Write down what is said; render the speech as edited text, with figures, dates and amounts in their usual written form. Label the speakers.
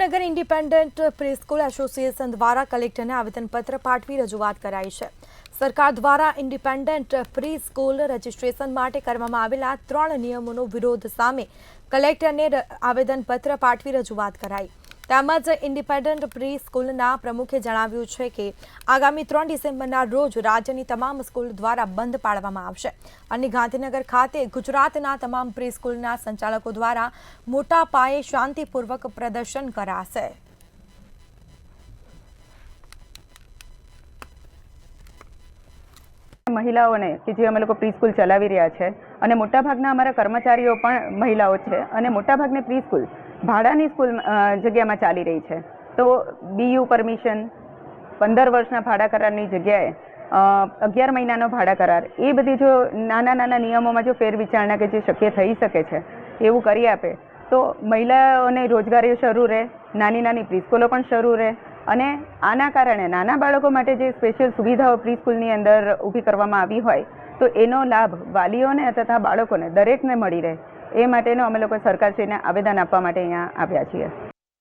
Speaker 1: Bhavnagar independent preschool association દ્વારા કલેક્ટરને આવેદનપત્ર પાઠવી રજૂઆત કરાઈ છે। સરકાર દ્વારા ઇન્ડિપેન્ડન્ટ પ્રીસ્કૂલ રજીસ્ટ્રેશન માટે કરવામાં આવેલા 3 નિયમોનો વિરોધ સામે કલેક્ટરને આવેદનપત્ર પાઠવી રજૂઆત કરાઈ। તેમજ ઇન્ડિપેન્ડન્ટ પ્રીસ્કૂલના પ્રમુખે જણાવ્યું છે કે આગામી 3 ડિસેમ્બરના રોજ રાજ્યની તમામ સ્કૂલ દ્વારા બંધ પાડવામાં આવશે અને ગાંધીનગર ખાતે ગુજરાતના તમામ પ્રીસ્કૂલના સંચાલકો દ્વારા મોટા પાયે શાંતિપૂર્વક પ્રદર્શન કરાશે।
Speaker 2: મહિલાઓને કે જે અમે લોકો પ્રીસ્કૂલ ચલાવી રહ્યા છે અને મોટાભાગના અમારા કર્મચારીઓ પણ મહિલાઓ છે અને મોટાભાગની પ્રીસ્કૂલ ભાડાની સ્કૂલ જગ્યામાં ચાલી રહી છે। તો બીયુ પરમિશન 15 વર્ષના ભાડા કરારની જગ્યાએ 11 મહિનાનો ભાડા કરાર એ બધી જો નાના નિયમોમાં જો ફેરવિચારણા કે જે શક્ય થઈ શકે છે એવું કરી આપે તો મહિલાઓને રોજગારી શરૂ રહે, નાની પ્રીસ્કૂલો પણ શરૂ રહે અને આના કારણે નાના બાળકો માટે જે સ્પેશિયલ સુવિધાઓ પ્રીસ્કૂલની અંદર ઊભી કરવામાં આવી હોય તો એનો લાભ વાલીઓને તથા બાળકોને દરેકને મળી રહે એ માટેનો અમે લોકો સરકારશ્રીને આવેદન આપવા માટે અહીંયા આવ્યા છીએ।